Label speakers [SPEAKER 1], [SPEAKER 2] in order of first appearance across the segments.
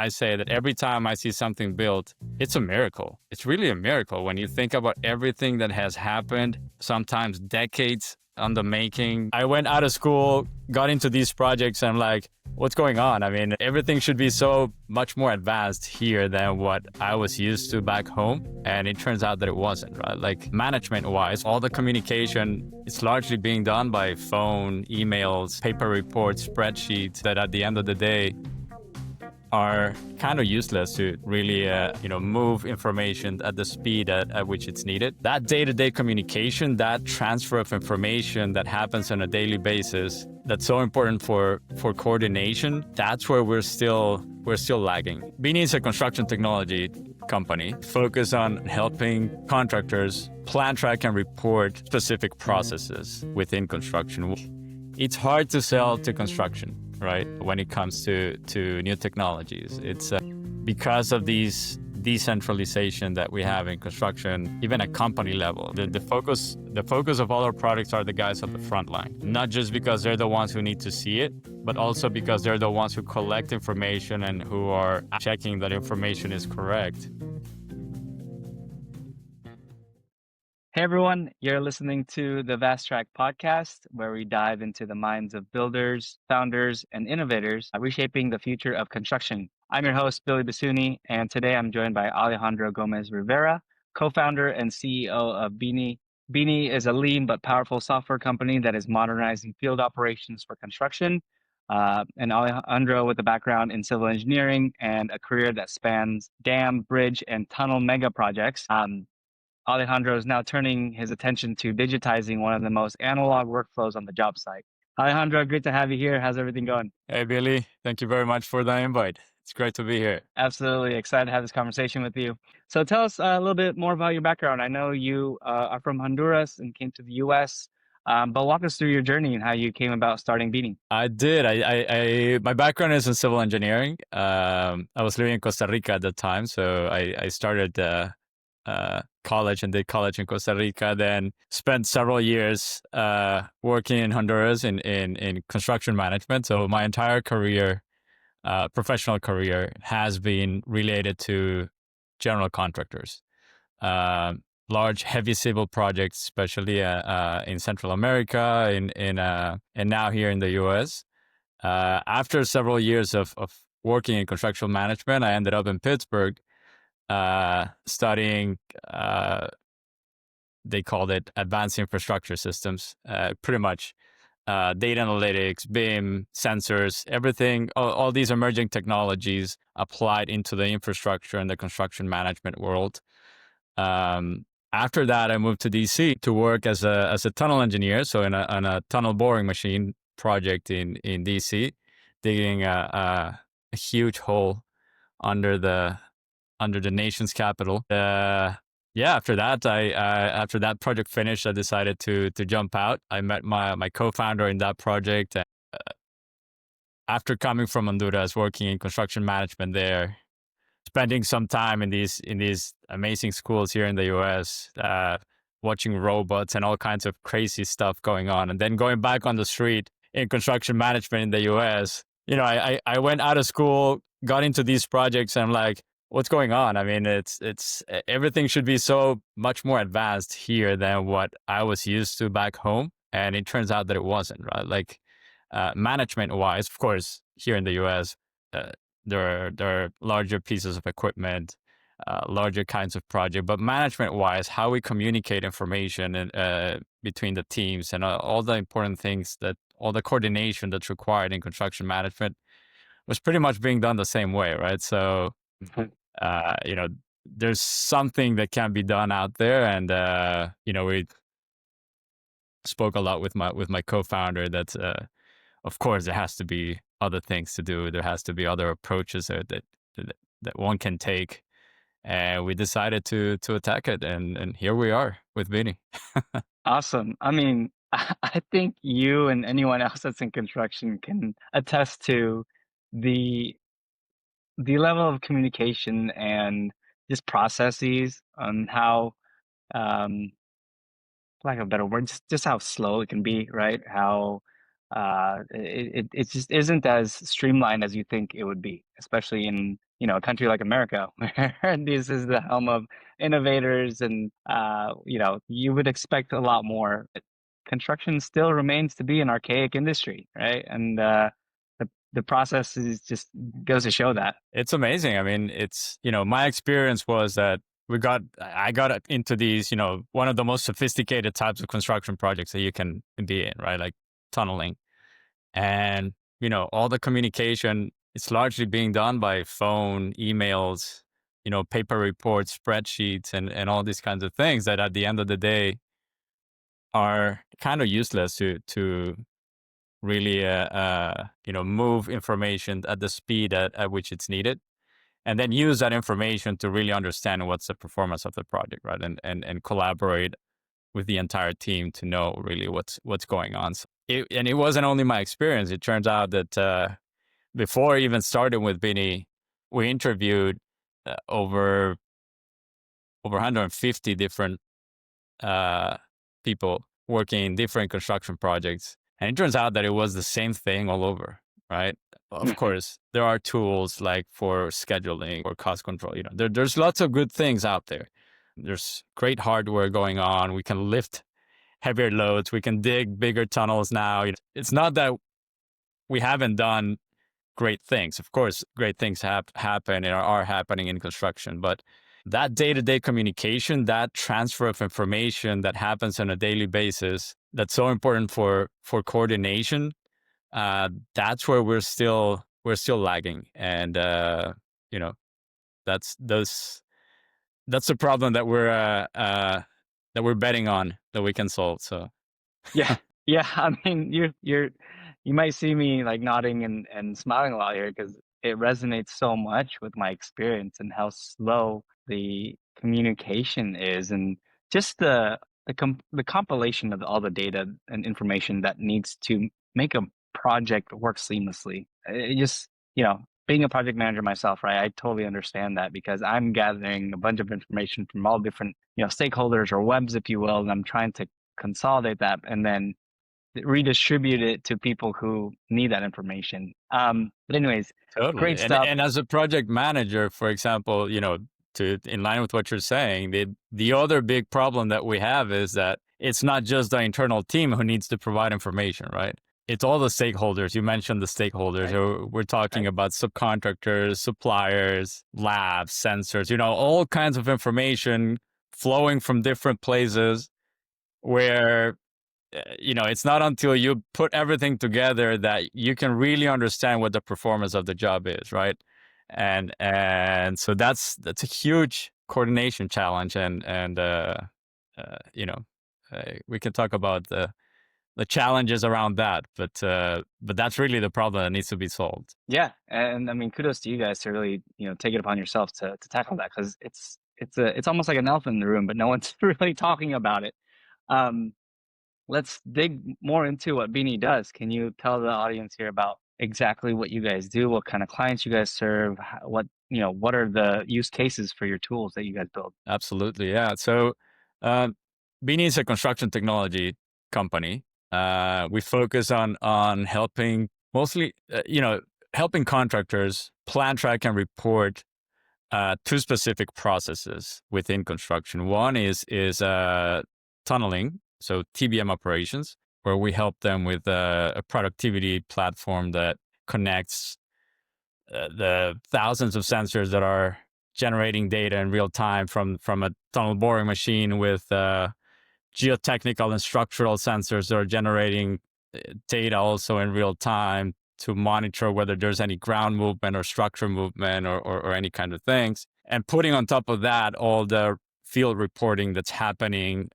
[SPEAKER 1] I say that every time I see something built, it's a miracle. It's really a miracle when you think about everything that has happened, sometimes decades on the making. I went out of school, got into these projects, and I'm like, what's going on? I mean, everything should be so much more advanced here than what I was used to back home. And it turns out that it wasn't, right? Like management-wise, all the communication is largely being done by phone, emails, paper reports, spreadsheets that at the end of the day are kind of useless to really, move information at the speed at which it's needed. That day-to-day communication, that transfer of information that happens on a daily basis, that's so important for coordination. That's where we're still lagging. BINNI is a construction technology company focused on helping contractors plan, track, and report specific processes within construction. It's hard to sell to construction, right? When it comes to new technologies, it's because of these decentralization that we have in construction, even at company level. The focus of all our products are the guys at the front line, not just because they're the ones who need to see it, but also because they're the ones who collect information and who are checking that information is correct.
[SPEAKER 2] Hey everyone, you're listening to the Vast Track podcast, where we dive into the minds of builders, founders, and innovators reshaping the future of construction. I'm your host, Billy Basuni, and today I'm joined by Alejandro Gómez Rivera, co-founder and CEO of BINNI. BINNI is a lean but powerful software company that is modernizing field operations for construction. And Alejandro, with a background in civil engineering and a career that spans dam, bridge, and tunnel mega projects, Alejandro is now turning his attention to digitizing one of the most analog workflows on the job site. Alejandro, great to have you here. How's everything going?
[SPEAKER 1] Hey, Billy, thank you very much for the invite. It's great to be here.
[SPEAKER 2] Absolutely excited to have this conversation with you. So tell us a little bit more about your background. I know you are from Honduras and came to the US, but walk us through your journey and how you came about starting BINNI.
[SPEAKER 1] I did. My background is in civil engineering. I was living in Costa Rica at the time, so I started college and did college in Costa Rica. Then spent several years working in Honduras in construction management. So my entire career, professional career, has been related to general contractors. Large, heavy civil projects, especially in Central America, and now here in the U.S. After several years of working in construction management, I ended up in Pittsburgh studying. They called it advanced infrastructure systems. Pretty much data analytics, BIM, sensors, everything. All these emerging technologies applied into the infrastructure and the construction management world. After that, I moved to DC to work as a tunnel engineer. So on a tunnel boring machine project in DC, digging a huge hole under the nation's capital. After that, after that project finished, I decided to jump out. I met my co-founder in that project. After coming from Honduras, working in construction management there, spending some time in these amazing schools here in the US, watching robots and all kinds of crazy stuff going on, and then going back on the street in construction management in the US. I went out of school, got into these projects, and I'm like, what's going on? I mean, it's everything should be so much more advanced here than what I was used to back home, and it turns out that it wasn't, right? Like management-wise, of course, here in the US. There are larger pieces of equipment, larger kinds of project, but management-wise, how we communicate information and between the teams and all the important things, that all the coordination that's required in construction management was pretty much being done the same way, right? So, there's something that can be done out there, and we spoke a lot with my co-founder that of course there has to be other things to do. There has to be other approaches that one can take, and we decided to attack it, and here we are with BINNI.
[SPEAKER 2] Awesome. I mean, I think you and anyone else that's in construction can attest to the level of communication and just processes on how, um, lack of a better word, just how slow it can be, right? How it just isn't as streamlined as you think it would be, especially in a country like America, where this is the helm of innovators, and you would expect a lot more. Construction still remains to be an archaic industry, right? And the process is just goes to show that.
[SPEAKER 1] It's amazing. I mean, my experience was that I got into these, one of the most sophisticated types of construction projects that you can be in, right? Like tunneling. And, all the communication, it's largely being done by phone, emails, paper reports, spreadsheets, and all these kinds of things that at the end of the day are kind of useless to really, move information at the speed at which it's needed, and then use that information to really understand what's the performance of the project, right? And collaborate with the entire team to know really what's going on. And it wasn't only my experience. It turns out that before I even started with BINNI, we interviewed over 150 different people working in different construction projects. And it turns out that it was the same thing all over, right? Of course, there are tools like for scheduling or cost control. There's lots of good things out there. There's great hardware going on. We can lift heavier loads. We can dig bigger tunnels now. It's not that we haven't done great things. Of course, great things happen and are happening in construction, but that day-to-day communication, that transfer of information that happens on a daily basis, that's so important for coordination. That's where we're still lagging, and that's that's the problem that we're betting on that we can solve. So
[SPEAKER 2] Yeah, yeah. I mean, you might see me like nodding and smiling a lot here because it resonates so much with my experience and how slow the communication is, and just the compilation of all the data and information that needs to make a project work seamlessly. It just, being a project manager myself, right? I totally understand that because I'm gathering a bunch of information from all different, stakeholders or webs, if you will, and I'm trying to consolidate that and then redistribute it to people who need that information. But anyways,
[SPEAKER 1] totally.
[SPEAKER 2] great
[SPEAKER 1] And
[SPEAKER 2] stuff.
[SPEAKER 1] and as a project manager, for example, to in line with what you're saying, the other big problem that we have is that it's not just the internal team who needs to provide information, right? It's all the stakeholders. You mentioned the stakeholders.
[SPEAKER 2] Right,
[SPEAKER 1] We're talking
[SPEAKER 2] right.
[SPEAKER 1] about subcontractors, suppliers, labs, sensors, all kinds of information flowing from different places where it's not until you put everything together that you can really understand what the performance of the job is, right? And so that's a huge coordination challenge, and you know, we can talk about the challenges around that, but that's really the problem that needs to be solved.
[SPEAKER 2] Yeah, and I mean, kudos to you guys to really, take it upon yourself to tackle that because it's almost like an elephant in the room, but no one's really talking about it. Um, let's dig more into what Beanie does. Can you tell the audience here about exactly what you guys do, what kind of clients you guys serve, what are the use cases for your tools that you guys build?
[SPEAKER 1] Absolutely, yeah. So, Beanie is a construction technology company. We focus on helping mostly, helping contractors plan, track, and report two specific processes within construction. One is tunneling, so TBM operations, where we help them with a productivity platform that connects the thousands of sensors that are generating data in real time from a tunnel boring machine with geotechnical and structural sensors that are generating data also in real time to monitor whether there's any ground movement or structure movement or any kind of things. And putting on top of that all the field reporting that's happening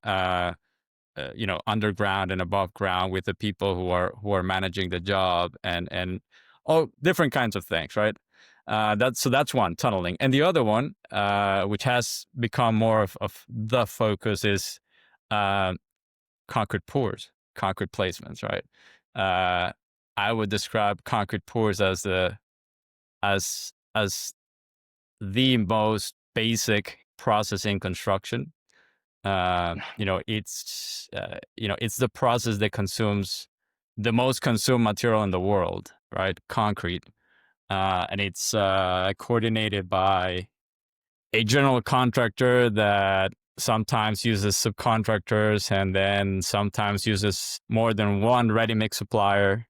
[SPEAKER 1] underground and above ground with the people who are managing the job and all different kinds of things, right? That's one, tunneling. And the other one, which has become more of the focus, is uh, concrete pours, concrete placements, right? I would describe concrete pours as the most basic process in construction. It's the process that consumes the most consumed material in the world, right? Concrete. and it's coordinated by a general contractor that sometimes uses subcontractors and then sometimes uses more than one ready mix supplier.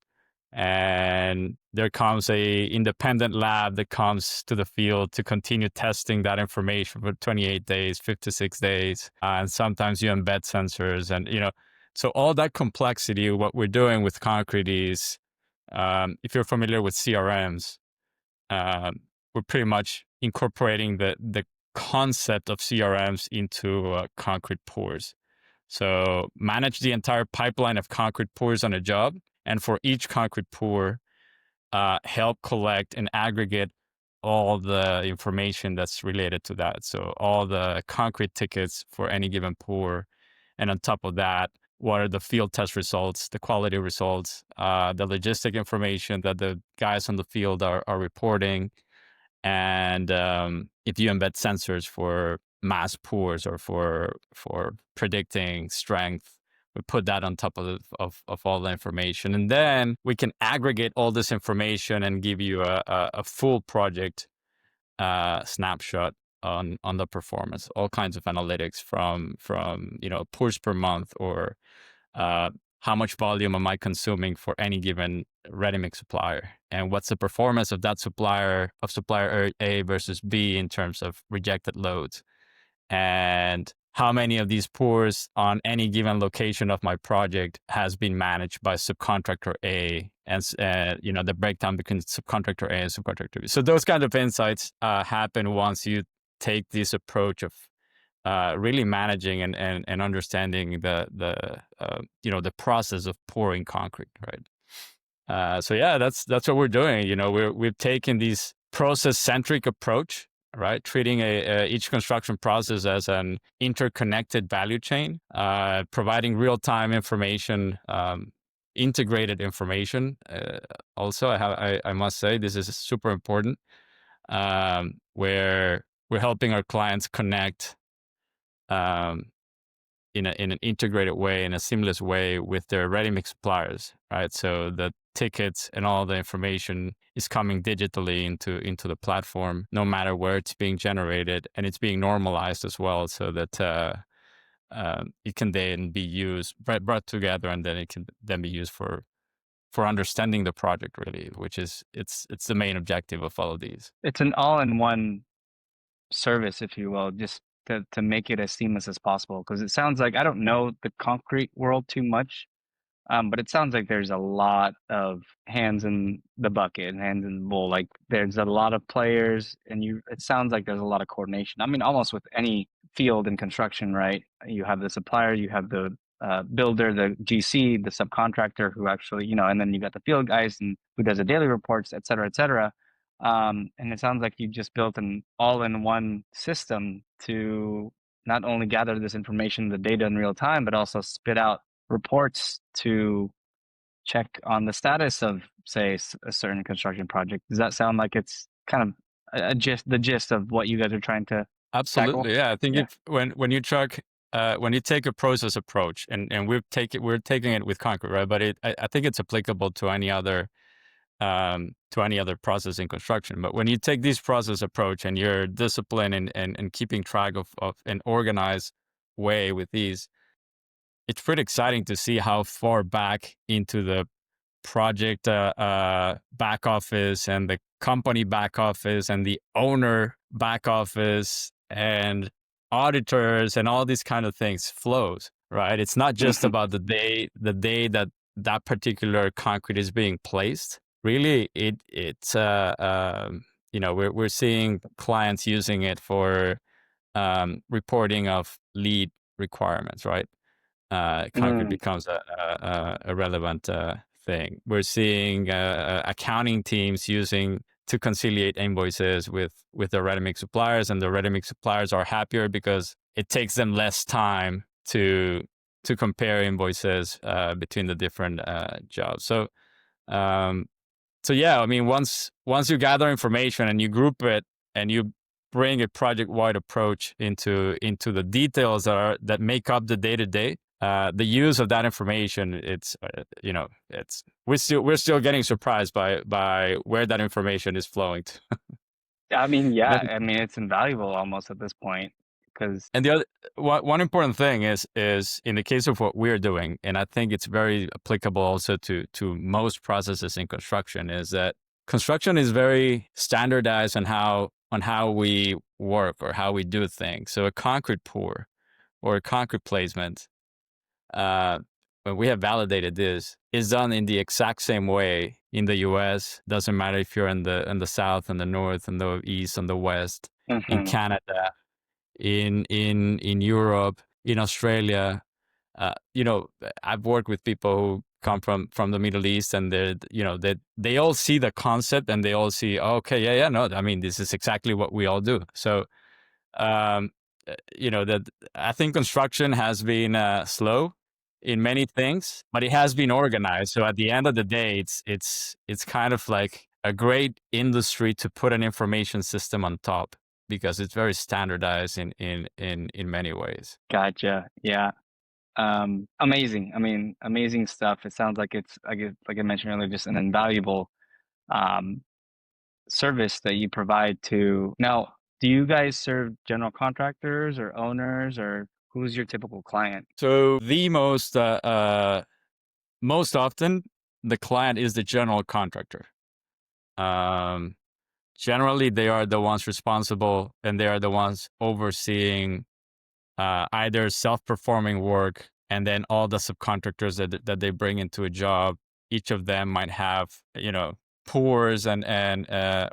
[SPEAKER 1] And there comes a independent lab that comes to the field to continue testing that information for 28 days, 56 days. And sometimes you embed sensors and, so all that complexity, what we're doing with concrete is, if you're familiar with CRMs, we're pretty much incorporating the concept of CRMs into concrete pours. So manage the entire pipeline of concrete pours on a job, and for each concrete pour, help collect and aggregate all the information that's related to that. So all the concrete tickets for any given pour, and on top of that, what are the field test results, the quality results, the logistic information that the guys on the field are reporting, and if you embed sensors for mass pours or for predicting strength, we put that on top of all the information, and then we can aggregate all this information and give you a full project snapshot on the performance, all kinds of analytics from pours per month, or how much volume am I consuming for any given ready mix supplier, and what's the performance of that supplier A versus B in terms of rejected loads, and how many of these pours on any given location of my project has been managed by subcontractor A, and the breakdown between subcontractor A and subcontractor B. So those kind of insights happen once you take this approach of really managing and understanding the process of pouring concrete, right? So yeah, that's what we're doing. We've taken this process-centric approach, right? Treating each construction process as an interconnected value chain, providing real-time information, integrated information. Also, I must say this is super important, where we're helping our clients connect in an integrated way, in a seamless way with their ready mix suppliers, right? So the tickets and all the information is coming digitally into the platform, no matter where it's being generated, and it's being normalized as well, so that it can then be used, brought together, and then it can then be used for understanding the project, really, which is it's the main objective of all of these.
[SPEAKER 2] It's an all-in-one service, if you will, just to make it as seamless as possible. Because it sounds like, I don't know the concrete world too much, but it sounds like there's a lot of hands in the bucket and hands in the bowl. Like there's a lot of players, and it sounds like there's a lot of coordination. I mean, almost with any field in construction, right? You have the supplier, you have the builder, the GC, the subcontractor who actually, and then you got the field guys and who does the daily reports, et cetera, et cetera. And it sounds like you just built an all-in-one system to not only gather this information, the data in real time, but also spit out reports to check on the status of, say, a certain construction project. Does that sound like it's kind of the gist of what you guys are trying to
[SPEAKER 1] Absolutely,
[SPEAKER 2] tackle?
[SPEAKER 1] yeah. I think
[SPEAKER 2] Yeah.
[SPEAKER 1] when you take a process approach, and we're taking it with concrete, right? But I think it's applicable to any other process in construction. But when you take this process approach and you're disciplined and keeping track of an organized way with these, it's pretty exciting to see how far back into the project back office and the company back office and the owner back office and auditors and all these kind of things flows, right? It's not just about the day that particular concrete is being placed. Really, we're seeing clients using it for reporting of lead requirements, right? Concrete becomes a relevant thing. We're seeing accounting teams using to conciliate invoices with the ready mix suppliers, and the ready mix suppliers are happier because it takes them less time to compare invoices between the different jobs. So yeah, I mean, once you gather information and you group it and you bring a project-wide approach into the details that make up the day-to-day, the use of that information, it's we're still getting surprised by where that information is flowing to.
[SPEAKER 2] I mean, yeah,
[SPEAKER 1] And
[SPEAKER 2] I mean, it's invaluable almost at this point because
[SPEAKER 1] and the other one important thing is in the case of what we're doing, and I think it's very applicable also to most processes in construction, is that construction is very standardized on how we work or how we do things. So a concrete pour or a concrete placement, uh, when we have validated this, is done in the exact same way in the U.S. Doesn't matter if you're in the south, in the north, in the east, in the west, in
[SPEAKER 2] Mhm.
[SPEAKER 1] Canada, in Europe, in Australia. I've worked with people who come from the Middle East, and they all see the concept, and they all see, oh, okay, yeah, yeah, no, I mean, this is exactly what we all do. So, um, that I think construction has been slow in many things, but it has been organized. So at the end of the day, it's kind of like a great industry to put an information system on top because it's very standardized in many ways.
[SPEAKER 2] Gotcha. Yeah. Amazing. I mean, amazing stuff. It sounds like it's like I mentioned earlier, just an invaluable um, service that you provide to. Now, do you guys serve general contractors or owners, or who's your typical client?
[SPEAKER 1] So the most often the client is the general contractor. Um, Generally, they are the ones responsible, and they are the ones overseeing either self-performing work, and then all the subcontractors that they bring into a job. Each of them might have, pours and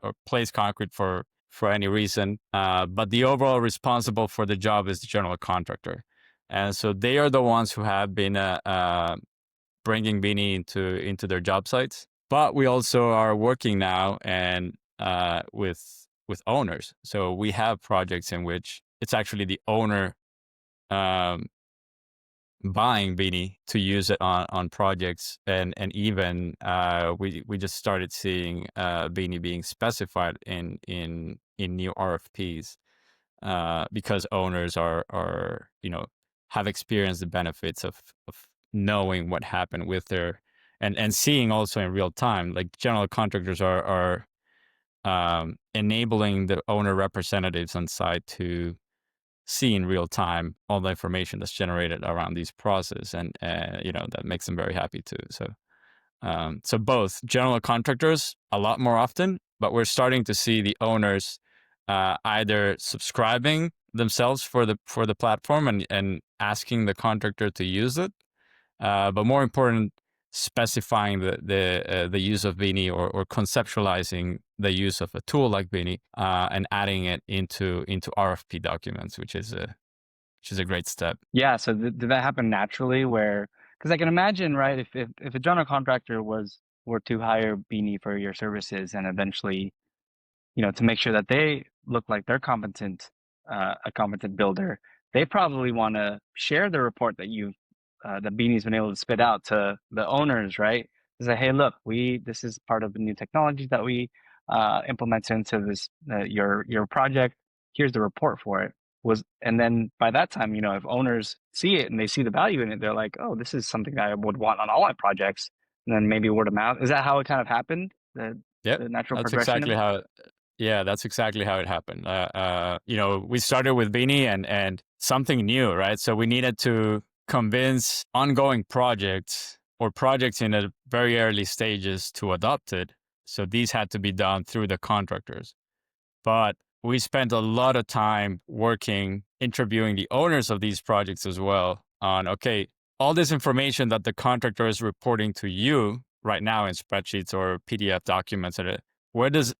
[SPEAKER 1] or place concrete for any reason, but the overall responsible for the job is the general contractor, and so they are the ones who have been bringing BINNI into their job sites. But we also are working now and with owners. So we have projects in which it's actually the owner um, buying BINNI to use it on projects, and even we just started seeing BINNI being specified in new RFPs because owners are have experienced the benefits of knowing what happened with their and seeing also in real time. Like general contractors are enabling the owner representatives on site to see in real time all the information that's generated around these process, and that makes them very happy too. So both general contractors a lot more often, but we're starting to see the owners either subscribing themselves for the platform and asking the contractor to use it, but more important, specifying the use of BINNI, or conceptualizing the use of a tool like BINNI, and adding it into RFP documents, which is a great step.
[SPEAKER 2] Yeah. So did that happen naturally? Where because I can imagine, right? If a general contractor were to hire Beanie for your services, and eventually to make sure that they look like they're competent, a competent builder, they probably want to share the report that Beanie's been able to spit out to the owners, right? To say, hey, look, this is part of the new technology that we implemented into this your project. Here's the report for it. And then by that time, if owners see it and they see the value in it, they're like, oh, this is something I would want on all my projects. And then maybe word of mouth. Is that how it kind of happened?
[SPEAKER 1] Yep,
[SPEAKER 2] The natural
[SPEAKER 1] that's
[SPEAKER 2] progression of
[SPEAKER 1] exactly
[SPEAKER 2] it?
[SPEAKER 1] how. Yeah, that's exactly how it happened. We started with BINNI and something new, right? So we needed to convince ongoing projects or projects in the very early stages to adopt it. So these had to be done through the contractors. But we spent a lot of time working, interviewing the owners of these projects as well on, okay, all this information that the contractor is reporting to you right now in spreadsheets or PDF documents, where does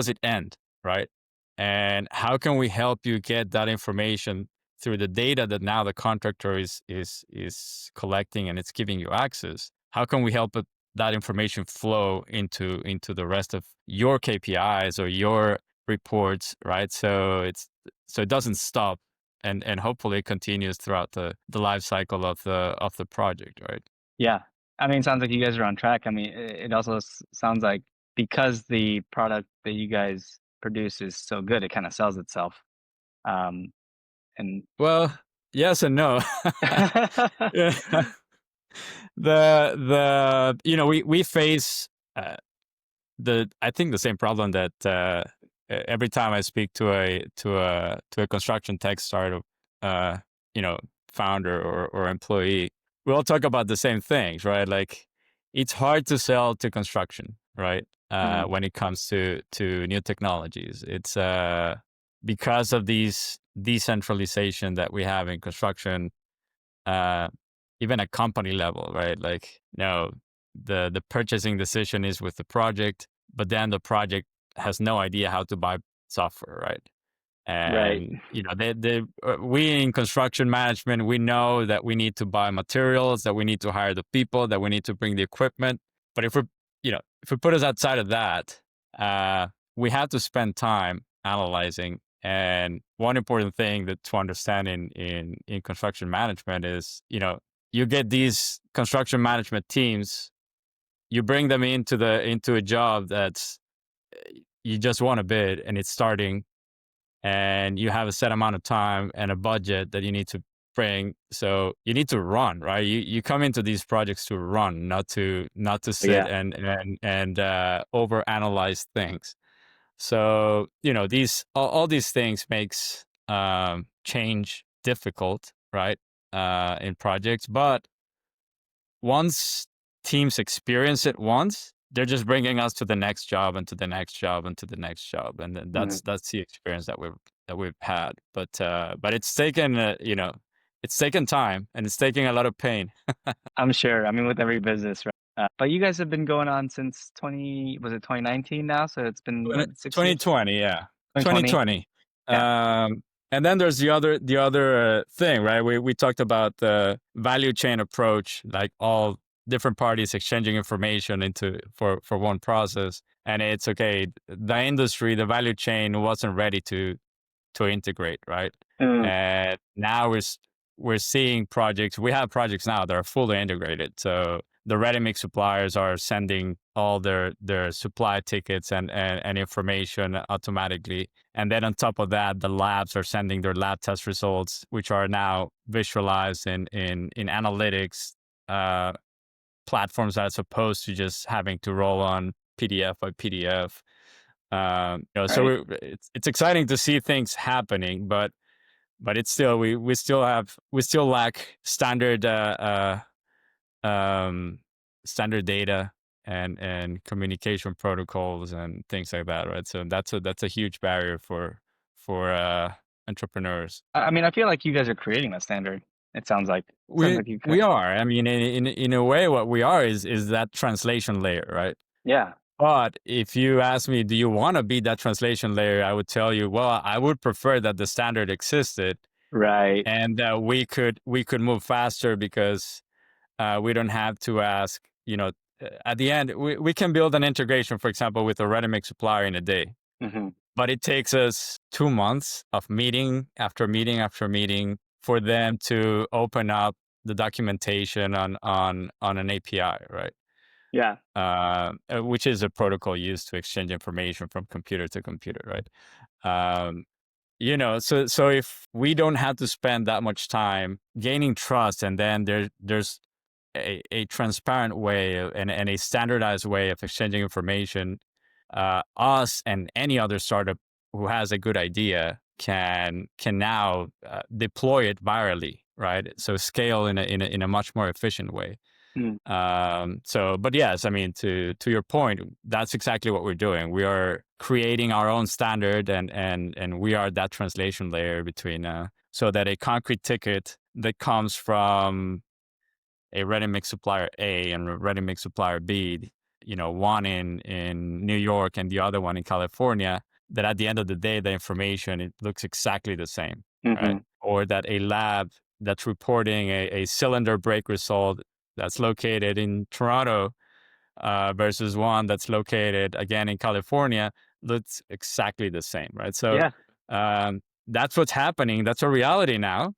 [SPEAKER 1] it end, right? And how can we help you get that information through the data that now the contractor is collecting and it's giving you access? How can we help that information flow into the rest of your KPIs or your reports, right? So it doesn't stop, and hopefully it continues throughout the life cycle of the project, right?
[SPEAKER 2] Yeah. I mean, it sounds like you guys are on track. I mean, it also sounds like because the product that you guys produce is so good, it kind of sells itself. Um, and
[SPEAKER 1] Well, yes and no. Yeah. We face uh, I think the same problem that every time I speak to a construction tech startup, uh, you know, founder or employee, we all talk about the same things, right? Like it's hard to sell to construction, right?
[SPEAKER 2] Mm,
[SPEAKER 1] When it comes to new technologies, it's because of these decentralization that we have in construction, uh, even at company level, right? Like, the purchasing decision is with the project, but then the project has no idea how to buy software, right?
[SPEAKER 2] right.
[SPEAKER 1] And we in construction management, we know that we need to buy materials, that we need to hire the people, that we need to bring the equipment. But if we put us outside of that, uh, we have to spend time analyzing. And one important thing that to understand in construction management is, you get these construction management teams, you bring them into a job that's you just want to bid and it's starting, and you have a set amount of time and a budget that you need to bring. So you need to run, right? You come into these projects to run, not to sit
[SPEAKER 2] Yeah.
[SPEAKER 1] and over analyze things. So these all these things makes change difficult, right? In projects, but once teams experience it once, they're just bringing us to the next job and to the next job and to the next job, and then
[SPEAKER 2] Mhm.
[SPEAKER 1] that's the experience that we've had. But it's taken it's taken time and it's taking a lot of pain.
[SPEAKER 2] I'm sure. I mean, with every business, right? But you guys have been going on since was it 2019 now? So it's been what, 6 years?
[SPEAKER 1] 2020, yeah,
[SPEAKER 2] 2020?
[SPEAKER 1] 2020.
[SPEAKER 2] Yeah.
[SPEAKER 1] And then there's the other thing, right? We talked about the value chain approach, like all different parties exchanging information into for one process. And it's okay. The industry, the value chain wasn't ready to integrate, right?
[SPEAKER 2] Mm,
[SPEAKER 1] And now we're seeing projects. We have projects now that are fully integrated. So the ready-mix suppliers are sending all their supply tickets and information automatically. And then on top of that, the labs are sending their lab test results, which are now visualized in analytics uh, platforms, as opposed to just having to roll on PDF by PDF. So
[SPEAKER 2] right.
[SPEAKER 1] it's exciting to see things happening, but it's still we still lack standard data and communication protocols and things like that, right? So that's a huge barrier for entrepreneurs.
[SPEAKER 2] I mean, I feel like you guys are creating that standard. It sounds like. Sounds
[SPEAKER 1] We
[SPEAKER 2] like you
[SPEAKER 1] we
[SPEAKER 2] could.
[SPEAKER 1] are. I mean, in a way, what we are is that translation layer, right?
[SPEAKER 2] Yeah.
[SPEAKER 1] But if you ask me, do you want to be that translation layer? I would tell you, well, I would prefer that the standard existed
[SPEAKER 2] Right.
[SPEAKER 1] and that we could move faster because we don't have to ask. At the end, we can build an integration, for example, with a ready-mix supplier in a day,
[SPEAKER 2] Hmm.
[SPEAKER 1] but it takes us 2 months of meeting after meeting after meeting for them to open up the documentation on an API, right?
[SPEAKER 2] Yeah.
[SPEAKER 1] Which is a protocol used to exchange information from computer to computer, right? Um, so if we don't have to spend that much time gaining trust, and then there's a transparent way and a standardized way of exchanging information, us and any other startup who has a good idea can now deploy it virally, right? So scale in a much more efficient way.
[SPEAKER 2] Mm.
[SPEAKER 1] But yes, I mean, to your point, that's exactly what we're doing. We are creating our own standard, and we are that translation layer between, so that a concrete ticket that comes from a ready-mix supplier A and a ready-mix supplier B, one in New York and the other one in California, that at the end of the day, the information, it looks exactly the same, right?
[SPEAKER 2] Hmm.
[SPEAKER 1] Or that a lab that's reporting a cylinder break result that's located in Toronto versus one that's located again in California looks exactly the same, right? So
[SPEAKER 2] Yeah.
[SPEAKER 1] that's what's happening. That's a reality now.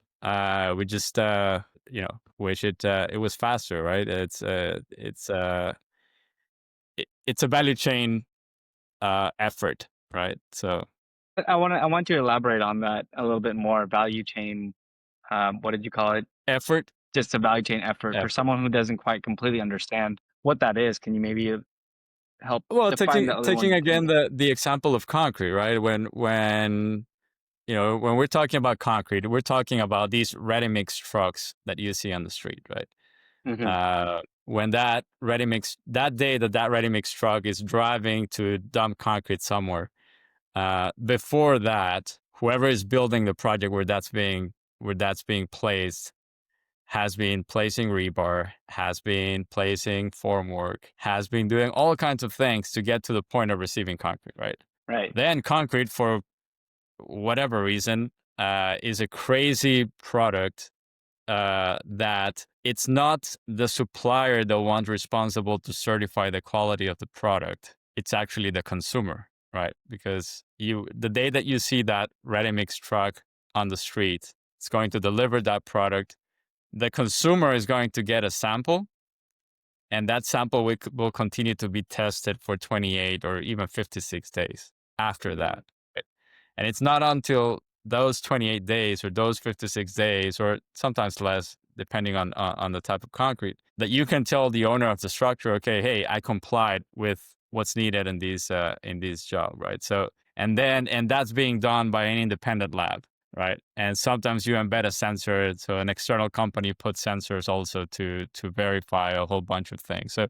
[SPEAKER 1] We just wish it was faster, right? It's a value chain effort, right? So
[SPEAKER 2] But I want to elaborate on that a little bit more. Value chain what did you call it?
[SPEAKER 1] Effort.
[SPEAKER 2] Just a value chain effort for
[SPEAKER 1] Effort.
[SPEAKER 2] someone who doesn't quite completely understand what that is. Can you maybe help
[SPEAKER 1] Well,
[SPEAKER 2] define
[SPEAKER 1] taking
[SPEAKER 2] the other
[SPEAKER 1] taking
[SPEAKER 2] one for
[SPEAKER 1] again
[SPEAKER 2] me?
[SPEAKER 1] the example of concrete, right? When when we're talking about concrete, we're talking about these ready mix trucks that you see on the street, right?
[SPEAKER 2] Hmm.
[SPEAKER 1] When that day that ready mix truck is driving to dump concrete somewhere, before that, whoever is building the project where that's being placed has been placing rebar, has been placing formwork, has been doing all kinds of things to get to the point of receiving concrete, right?
[SPEAKER 2] Right.
[SPEAKER 1] Then concrete, for whatever reason, is a crazy product that it's not the supplier the one responsible to certify the quality of the product. It's actually the consumer, right? Because the day that you see that ready mix truck on the street, it's going to deliver that product. The consumer is going to get a sample, and that sample will continue to be tested for 28 or even 56 days after
[SPEAKER 2] Mhm.
[SPEAKER 1] that. Right? And it's not until those 28 days or those 56 days, or sometimes less, depending on the type of concrete, that you can tell the owner of the structure, okay, hey, I complied with what's needed in these job, right? So, and that's being done by an independent lab, right? And sometimes you embed a sensor, so an external company puts sensors also to verify a whole bunch of things. So,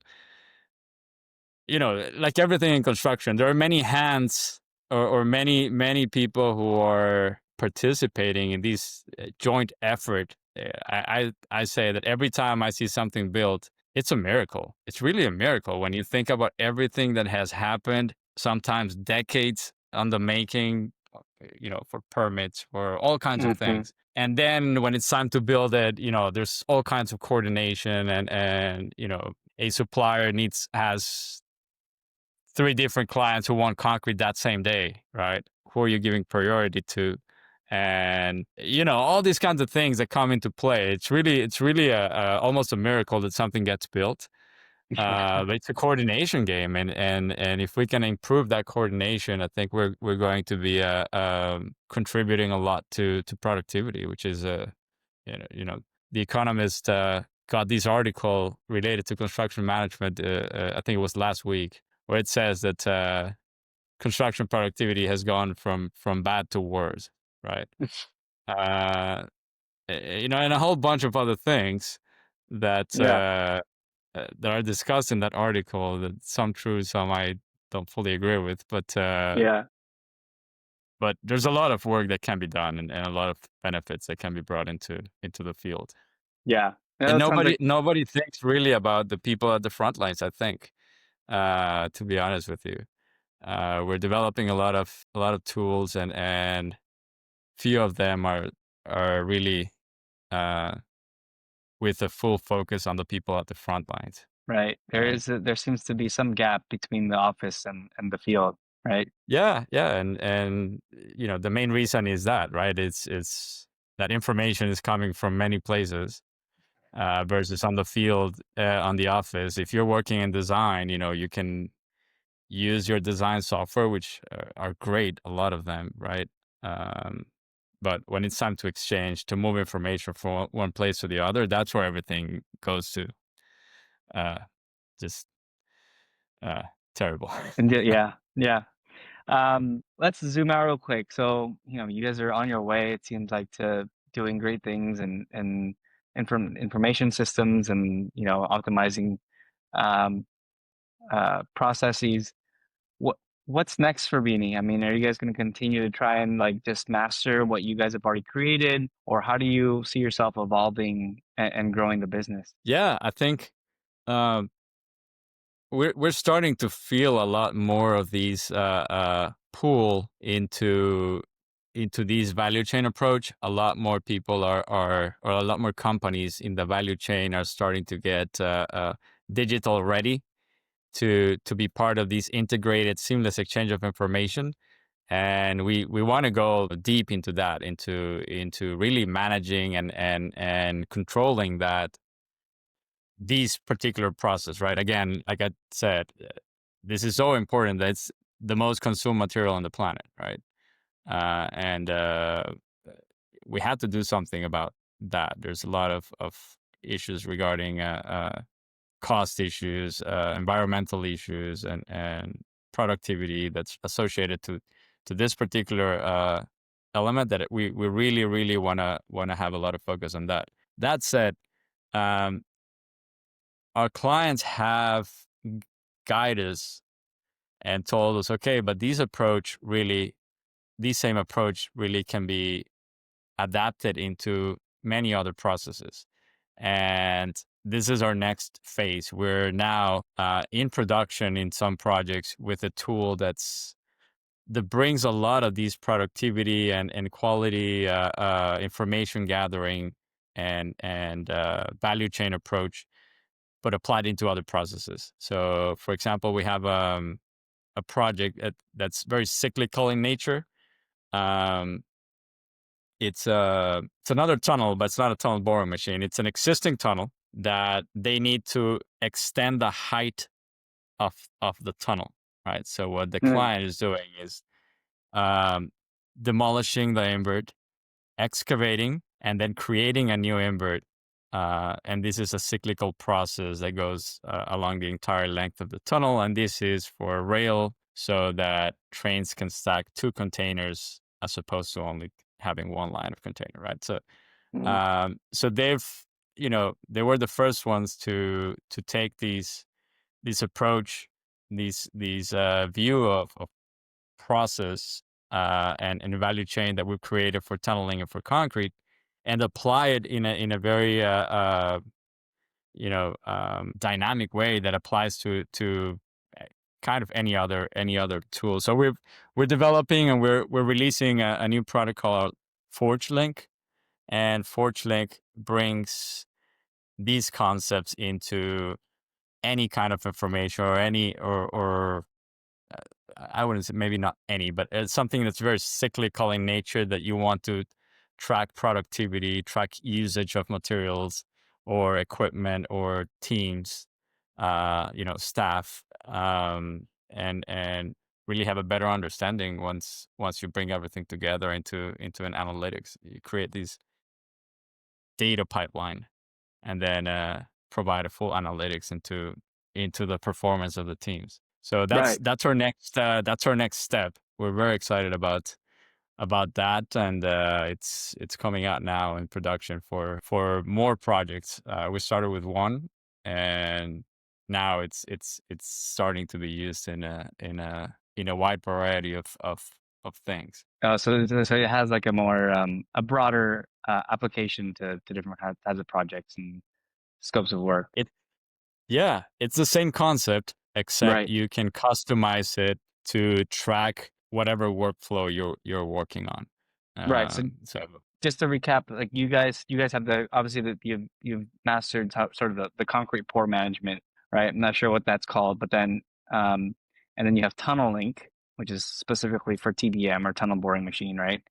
[SPEAKER 1] like everything in construction, there are many hands, or many people who are participating in these joint effort. I say that every time I see something built, it's a miracle. It's really a miracle when you think about everything that has happened, sometimes decades on the making, for permits, for all kinds of
[SPEAKER 2] Hmm.
[SPEAKER 1] things. And then when it's time to build it, there's all kinds of coordination, and a supplier has three different clients who want concrete that same day, right? Who are you giving priority to? And all these kinds of things that come into play. It's really almost a miracle that something gets built. But it's a coordination game, and if we can improve that coordination, I think we're going to be contributing a lot to productivity, which is the Economist got this article related to construction management. I think it was last week, where it says that construction productivity has gone from bad to worse, right? Uh, and a whole bunch of other things that
[SPEAKER 2] Yeah.
[SPEAKER 1] that are discussed in that article. That some true, some I don't fully agree with,
[SPEAKER 2] Yeah.
[SPEAKER 1] but there's a lot of work that can be done, and a lot of benefits that can be brought into the field.
[SPEAKER 2] Yeah. No,
[SPEAKER 1] And
[SPEAKER 2] that sounds like
[SPEAKER 1] nobody thinks really about the people at the front lines, I think, to be honest with you. We're developing a lot of tools, and few of them are really uh, with a full focus on the people at the front lines.
[SPEAKER 2] right.
[SPEAKER 1] And
[SPEAKER 2] There seems to be some gap between the office and the field, right?
[SPEAKER 1] yeah, yeah, and the main reason is that, right? It's that information is coming from many places, versus on the field, on the office. If you're working in design, you can use your design software, which are great, a lot of them, right? Um, but when it's time to exchange, to move information from one place to the other, that's where everything goes to uh, just uh, terrible.
[SPEAKER 2] And yeah, yeah. Let's zoom out real quick. So, you guys are on your way, it seems like, to doing great things and information systems and, optimizing um, processes. What what's next for Beanie? I mean, are you guys going to continue to try and like just master what you guys have already created, or how do you see yourself evolving and growing the business?
[SPEAKER 1] Yeah, I think um, we're starting to feel a lot more of these pull into these value chain approach. A lot more people or a lot more companies in the value chain are starting to get digital ready to be part of these integrated, seamless exchange of information. And we want to go deep into that, into really managing and controlling that these particular process, right? Again, like I said, this is so important that it's the most consumed material on the planet, right? And we have to do something about that. There's a lot of issues regarding cost issues, environmental issues, and productivity that's associated to this particular element that we really really wanna have a lot of focus on that. That said, um, our clients have guided us and told us, okay, but these same approach really can be adapted into many other processes. And this is our next phase. We're now in production in some projects with a tool that brings a lot of these productivity and quality information gathering and value chain approach, but applied into other processes. So, for example, we have a project that's very cyclical in nature. Um, it's another tunnel, but it's not a tunnel boring machine. It's an existing tunnel that they need to extend the height of the tunnel, right? So what the
[SPEAKER 2] Mm,
[SPEAKER 1] client is doing is um, demolishing the invert, excavating, and then creating a new invert. And this is a cyclical process that goes along the entire length of the tunnel. And this is for rail so that trains can stack two containers as opposed to only having one line of container, right? So,
[SPEAKER 2] mm,
[SPEAKER 1] so they were the first ones to take these approach, these view of process and value chain that we've created for tunneling and for concrete, and apply it in a very dynamic way that applies to uh, kind of any other tool. So we're developing and we're releasing a new product called ForgeLink, and ForgeLink brings these concepts into any kind of information or any or I wouldn't say, maybe not any, but it's something that's very cyclical in nature that you want to track productivity, track usage of materials or equipment or teams, staff, and really have a better understanding once you bring everything together into an analytics. You create these data pipeline and then provide a full analytics into the performance of the teams. So that's
[SPEAKER 2] right.
[SPEAKER 1] that's our next step. We're very excited about that, and it's coming out now in production for more projects. We started with one, and now it's starting to be used in a wide variety of things.
[SPEAKER 2] So it has like a more a broader application to different types of projects and scopes of work.
[SPEAKER 1] It Yeah, it's the same concept, except
[SPEAKER 2] Right.
[SPEAKER 1] you can customize it to track whatever workflow you're working on.
[SPEAKER 2] Right. So
[SPEAKER 1] So
[SPEAKER 2] just to recap, like you guys have the obviously you've mastered sort of the concrete pour management, right? I'm not sure what that's called, but then um, and then you have tunnel link, which is specifically for TBM or tunnel boring machine, right?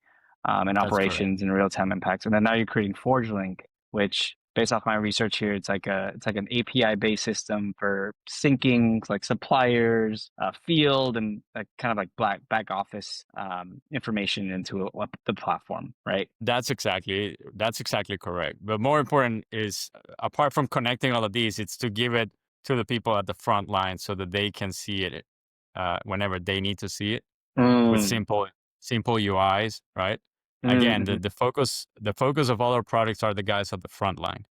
[SPEAKER 2] And
[SPEAKER 1] that's correct.
[SPEAKER 2] operations and real time impacts. And then now you're creating Forge Link, which based off my research here, it's like an API based system for syncing like suppliers, field, and like kind of like back office information into the platform, right?
[SPEAKER 1] That's exactly correct. But more important is, apart from connecting all of these, it's to give it to the people at the front line so that they can see it whenever they need to see it with
[SPEAKER 2] Mm,
[SPEAKER 1] simple UIs, right? Again, the
[SPEAKER 2] mm,
[SPEAKER 1] the focus the focus of all our products are the guys at the front line.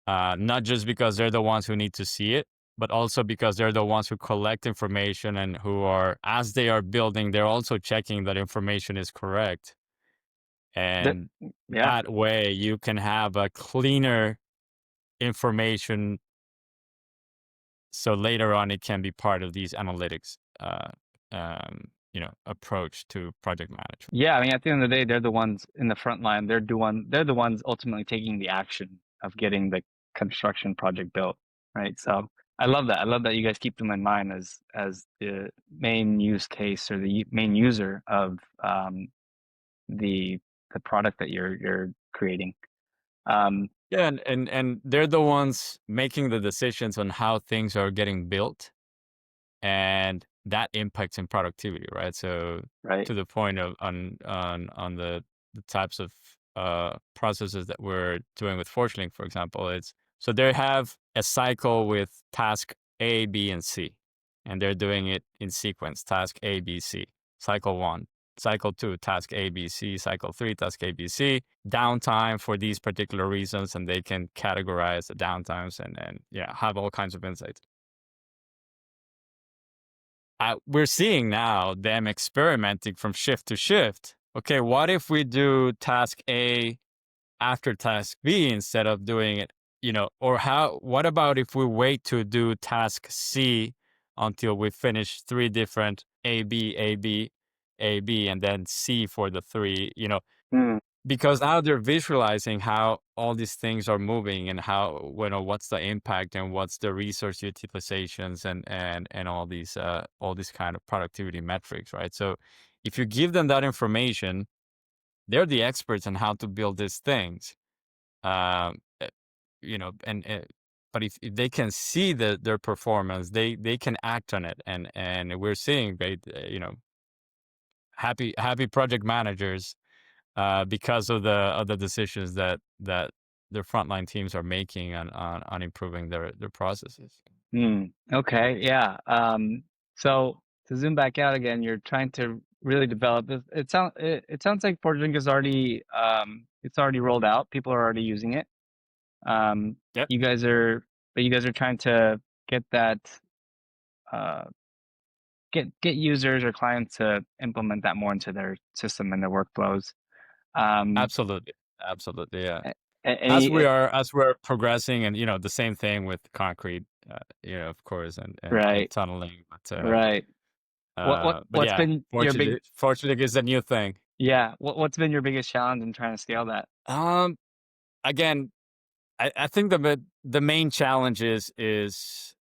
[SPEAKER 1] Not just because they're the ones who need to see it, but also because they're the ones who collect information and who are, as they are building, they're also checking that information is correct.
[SPEAKER 2] that,
[SPEAKER 1] And
[SPEAKER 2] yeah.
[SPEAKER 1] that way you can have a cleaner information. So later on, it can be part of these analytics, approach to project management.
[SPEAKER 2] Yeah, I mean, at the end of the day, they're the ones in the front line. They're the ones ultimately taking the action of getting the construction project built, right? So I love that. I love that you guys keep them in mind as the main use case or the main user of the the product that you're creating. Um,
[SPEAKER 1] Yeah, and they're the ones making the decisions on how things are getting built, and that impacts in productivity, right? So
[SPEAKER 2] right.
[SPEAKER 1] to the point of on the types processes that we're doing with Forgelink, for example, it's so they have a cycle with task A, B, and C, and they're doing it in sequence: task A, B, C, cycle one. Cycle two, task A, B, C. Cycle three, task A, B, C. Downtime for these particular reasons, and they can categorize the downtimes and yeah, have all kinds of insights. We're seeing now them experimenting from shift to shift. Okay, what if we do task A after task B instead of doing it, or what about if we wait to do task C until we finish three different A, B, A, B, A, B, and then C for the three,
[SPEAKER 2] Mm,
[SPEAKER 1] because now they're visualizing how all these things are moving and how what's the impact and what's the resource utilizations and all these kind of productivity metrics, right? So if you give them that information, they're the experts on how to build these things. um uh, and but if they can see their performance, they can act on it, and we're seeing great, happy project managers, because of the decisions that their frontline teams are making on improving their processes.
[SPEAKER 2] okay, yeah. So to zoom back out again, you're trying to really develop this. It sounds like Fortran is already it's already rolled out. People are already using it. Um,
[SPEAKER 1] Yep,
[SPEAKER 2] you guys are but you guys are trying to get that uh get users or clients to implement that more into their system and their workflows. Um,
[SPEAKER 1] absolutely, absolutely, yeah. As
[SPEAKER 2] any
[SPEAKER 1] we're progressing, and the same thing with concrete, of course, and
[SPEAKER 2] right,
[SPEAKER 1] tunneling, but
[SPEAKER 2] right.
[SPEAKER 1] but
[SPEAKER 2] What's
[SPEAKER 1] yeah,
[SPEAKER 2] been your big
[SPEAKER 1] fortunately is a new thing.
[SPEAKER 2] yeah, what's been your biggest challenge in trying to scale that?
[SPEAKER 1] um Again, I think the main challenge is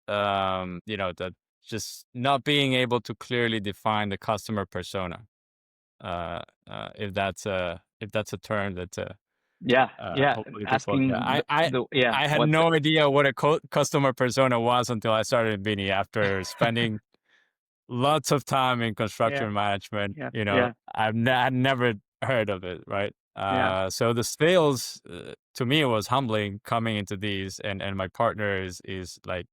[SPEAKER 1] that just not being able to clearly define the customer persona. If that's a term that
[SPEAKER 2] Yeah, yeah.
[SPEAKER 1] hopefully people, yeah.
[SPEAKER 2] Asking the yeah,
[SPEAKER 1] I had
[SPEAKER 2] what's
[SPEAKER 1] no idea what a customer persona was until I started Bini, after spending lots of time in
[SPEAKER 2] yeah,
[SPEAKER 1] construction management.
[SPEAKER 2] yeah, yeah,
[SPEAKER 1] I'd never heard of it, right?
[SPEAKER 2] yeah.
[SPEAKER 1] So the sales, to me, was humbling coming into these, and my partner is like,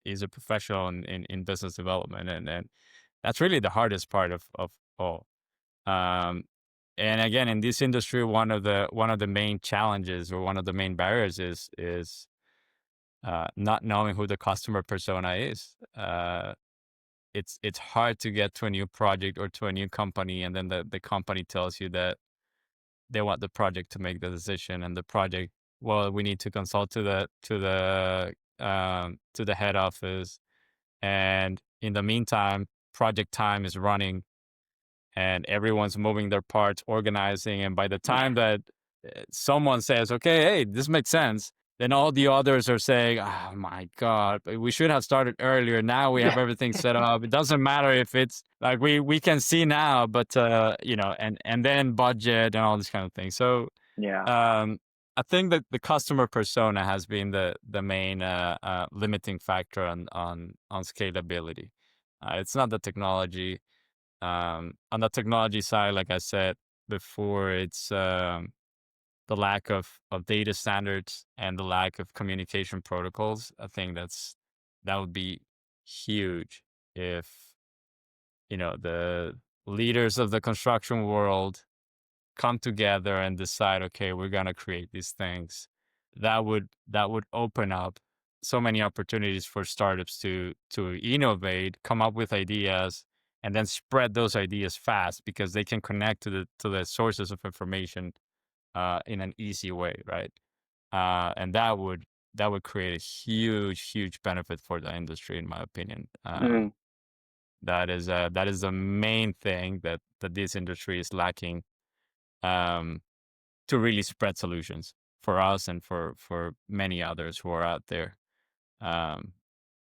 [SPEAKER 1] he's a professional in business development, and that's really the hardest part of all. Um, and again, in this industry, one of the main challenges, or one of the main barriers, is not knowing who the customer persona is. It's hard to get to a new project or to a new company, and then the company tells you that they want the project to make the decision, and the project, well, we need to consult to the head office, and in the meantime, project time is running, and everyone's moving their parts, organizing, and by the time that someone says, "Okay, hey, this makes sense," then all the others are saying, "Oh my god, but we should have started earlier. Now we have everything set up. It doesn't matter if it's like we can see now, but and then budget and all this kind of thing." So
[SPEAKER 2] Yeah.
[SPEAKER 1] um, I think that the customer persona has been the main limiting factor on scalability. It's not the technology. On the technology side, like I said before, it's the lack of data standards and the lack of communication protocols. I think that would be huge if the leaders of the construction world come together and decide, okay, we're gonna create these things. That would open up so many opportunities for startups to innovate, come up with ideas, and then spread those ideas fast, because they can connect to the sources of information in an easy way, right? And that would create a huge benefit for the industry, in my opinion.
[SPEAKER 2] Mm.
[SPEAKER 1] That is the main thing that this industry is lacking, um, to really spread solutions for us and for many others who are out there, um,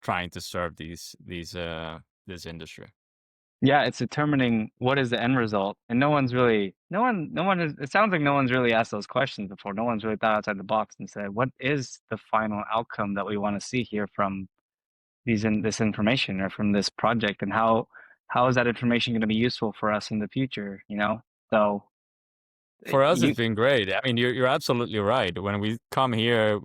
[SPEAKER 1] trying to serve this industry.
[SPEAKER 2] Yeah, it's determining what is the end result. And no one is, it sounds like no one's really asked those questions before. No one's really thought outside the box and said, what is the final outcome that we want to see here from this information or from this project, and how is that information going to be useful for us in the future, you know? So
[SPEAKER 1] For us,
[SPEAKER 2] You
[SPEAKER 1] it's been great. I mean, you're absolutely right. When we come here,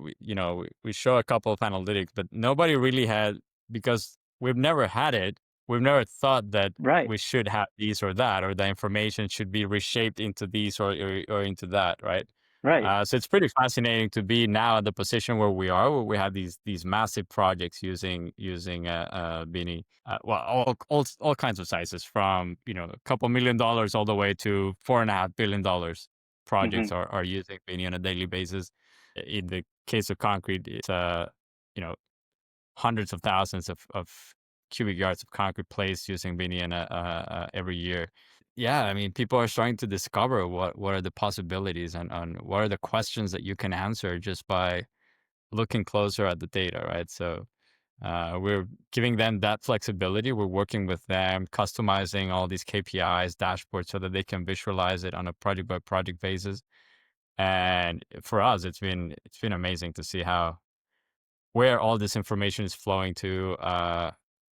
[SPEAKER 1] we show a couple of analytics, but nobody really had, because we've never had it. We've never thought that
[SPEAKER 2] right,
[SPEAKER 1] we should have these or that, or the information should be reshaped into these or into that, right?
[SPEAKER 2] right.
[SPEAKER 1] So it's pretty fascinating to be now at the position where we are, where we have these massive projects using Beanie. Well, all kinds of sizes, from a couple $1 million all the way to $4.5 billion projects
[SPEAKER 2] Hmm.
[SPEAKER 1] are using Beanie on a daily basis. In the case of concrete, it's you know hundreds of thousands of cubic yards of concrete placed using Beanie every year. Yeah, I mean, people are starting to discover what are the possibilities, and what are the questions that you can answer just by looking closer at the data, right? So we're giving them that flexibility. We're working with them, customizing all these KPIs, dashboards, so that they can visualize it on a project by project basis. And for us, it's been amazing to see how where all this information is flowing to,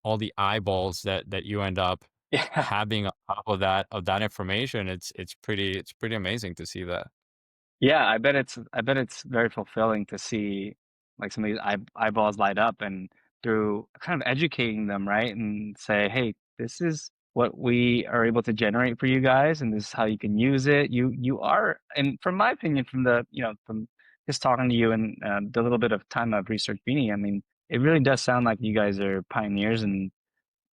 [SPEAKER 1] all the eyeballs that you end up
[SPEAKER 2] Yeah.
[SPEAKER 1] having on top of that information. It's pretty amazing to see that.
[SPEAKER 2] Yeah, I bet it's very fulfilling to see like some of these eyeballs light up, and through kind of educating them, right? And say, hey, this is what we are able to generate for you guys, and this is how you can use it. You are, and from my opinion, from the from just talking to you and the little bit of time I've researched Beanie, I mean, it really does sound like you guys are pioneers in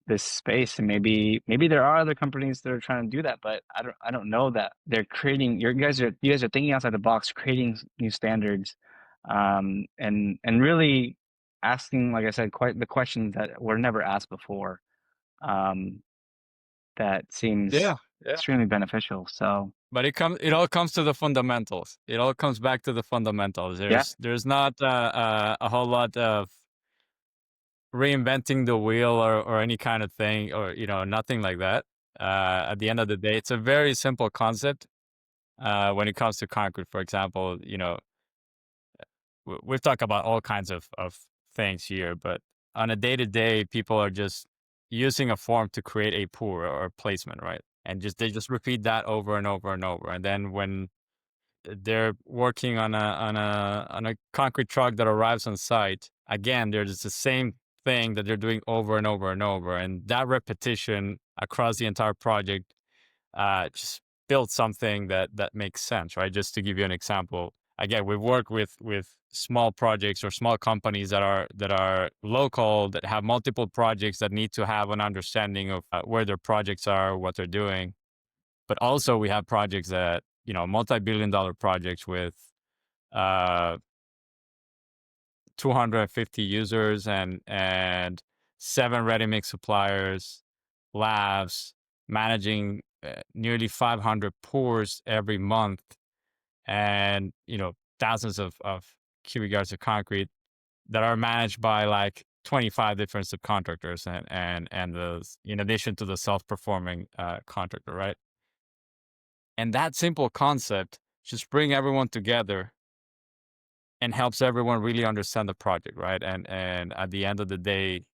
[SPEAKER 2] this space, and maybe there are other companies that are trying to do that, but I don't know that they're creating. You guys are thinking outside the box, creating new standards, and really asking, like I said, quite the questions that were never asked before. um that seems
[SPEAKER 1] Yeah, yeah.
[SPEAKER 2] extremely beneficial. So
[SPEAKER 1] But it all comes to the fundamentals. It all comes back to the fundamentals.
[SPEAKER 2] yeah.
[SPEAKER 1] There's not a whole lot of reinventing the wheel or any kind of thing, or nothing like that. At the end of the day, it's a very simple concept. When it comes to concrete, for example, we've talked about all kinds of things here, but on a day to day, people are just using a form to create a pour or placement, right? And they just repeat that over and over and over. And then when they're working on a concrete truck that arrives on site, again, there's the same thing that they're doing over and over and over, and that repetition across the entire project just build something that makes sense, right? Just to give you an example, again, we work with small projects or small companies that are local, that have multiple projects, that need to have an understanding of where their projects are, what they're doing. But also, we have projects that multi-billion-dollar projects with uh, 250 users and seven ready mix suppliers, labs, managing nearly 500 pours every month, and thousands of cubic yards of concrete that are managed by like 25 different subcontractors, and in addition to the self-performing contractor, right? And that simple concept just bring everyone together and helps everyone really understand the project, right? And at the end of the day,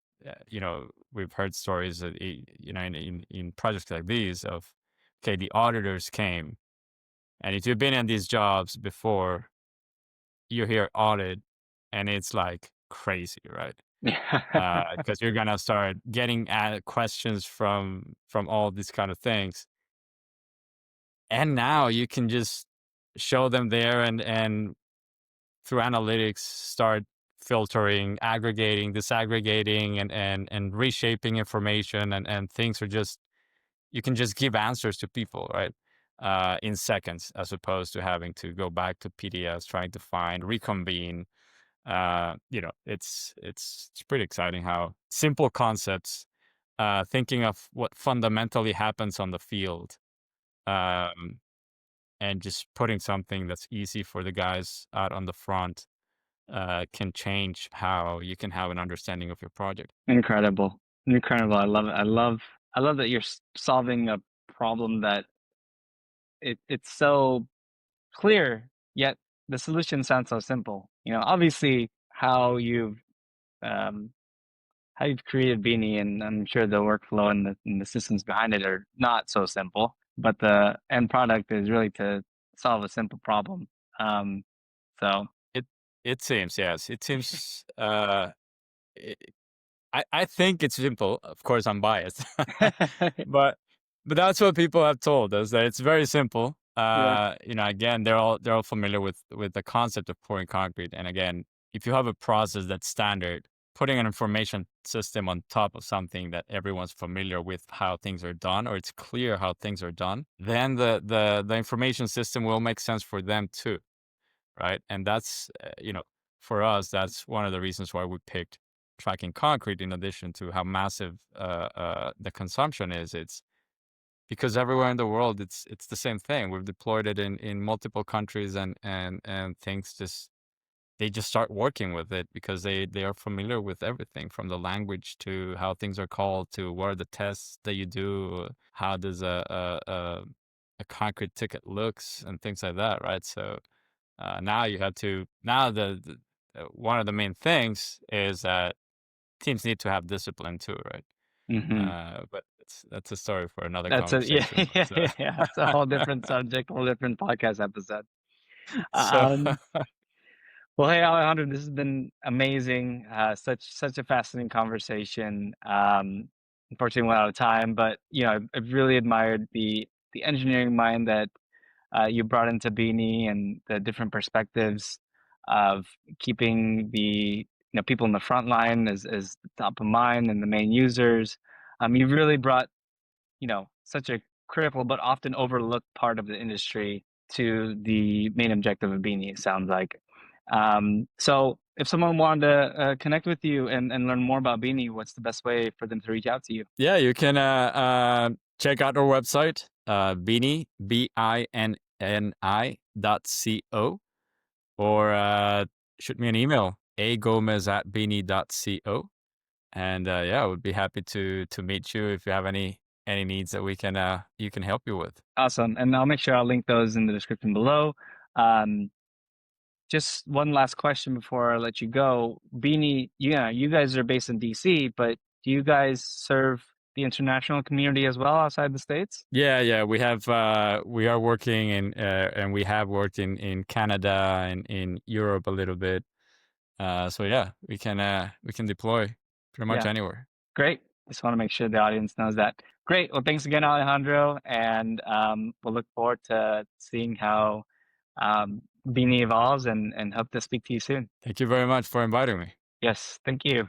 [SPEAKER 1] we've heard stories that in projects like these of, okay, the auditors came, and if you've been in these jobs before, you hear audit, and it's like crazy, right? Because you're gonna start getting at questions from all these kind of things, and now you can just show them there, and through analytics start filtering, aggregating, disaggregating, and reshaping information, and things are just, you can just give answers to people, right? In seconds, as opposed to having to go back to PDFs, trying to find, reconvene. It's pretty exciting how simple concepts, thinking of what fundamentally happens on the field, um, and just putting something that's easy for the guys out on the front, can change how you can have an understanding of your project.
[SPEAKER 2] Incredible, incredible. I love it. I love that you're solving a problem that it's so clear, yet the solution sounds so simple. Obviously um, how you've created Beanie, and I'm sure the workflow and the systems behind it are not so simple. But the end product is really to solve a simple problem. Um, so
[SPEAKER 1] It it seems, yes. It seems I I think it's simple. Of course, I'm biased, but that's what people have told us, that it's very simple.
[SPEAKER 2] yeah.
[SPEAKER 1] Again, they're all familiar with the concept of pouring concrete, and again, if you have a process that's standard, putting an information system on top of something that everyone's familiar with how things are done, or it's clear how things are done, then the information system will make sense for them too, right? And that's for us, that's one of the reasons why we picked tracking concrete in addition to how massive the consumption is. It's because everywhere in the world it's the same thing. We've deployed it in multiple countries, and things just they just start working with it because they are familiar with everything from the language to how things are called to what are the tests that you do, how does a concrete ticket looks and things like that, right? So now you have to now one of the main things is that teams need to have discipline too, right?
[SPEAKER 2] hmm
[SPEAKER 1] But that's a story for another
[SPEAKER 2] That's a yeah,
[SPEAKER 1] conversation.
[SPEAKER 2] yeah,
[SPEAKER 1] But
[SPEAKER 2] yeah, yeah. It's a whole different subject, whole different podcast episode.
[SPEAKER 1] so
[SPEAKER 2] Um, well, hey Alejandro, this has been amazing. Such a fascinating conversation. Unfortunately, we're out of time, but I've really admired the engineering mind that you brought into Beanie and the different perspectives of keeping the people in the front line as the top of mind and the main users. You've really brought such a critical but often overlooked part of the industry to the main objective of Beanie, it sounds like. So if someone wanted to connect with you and learn more about Beanie, what's the best way for them to reach out to you?
[SPEAKER 1] yeah, you can check out our website, Binni BINNI.co, or shoot me an email, agomez@binni.co. And yeah, I would be happy to meet you if you have any needs that we can you can help you with.
[SPEAKER 2] Awesome. And I'll make sure I'll link those in the description below. Um, just one last question before I let you go. Beanie, yeah, you guys are based in DC, but do you guys serve the international community as well outside the States?
[SPEAKER 1] Yeah, yeah, we are working in and we have worked in Canada and in Europe a little bit. So yeah, we can deploy pretty much
[SPEAKER 2] Yeah,
[SPEAKER 1] anywhere.
[SPEAKER 2] great. Just want to make sure the audience knows that. Great. Well, thanks again, Alejandro. And we'll look forward to seeing how Beanie evolves and hope to speak to you soon.
[SPEAKER 1] Thank you very much for inviting me.
[SPEAKER 2] Yes, thank you.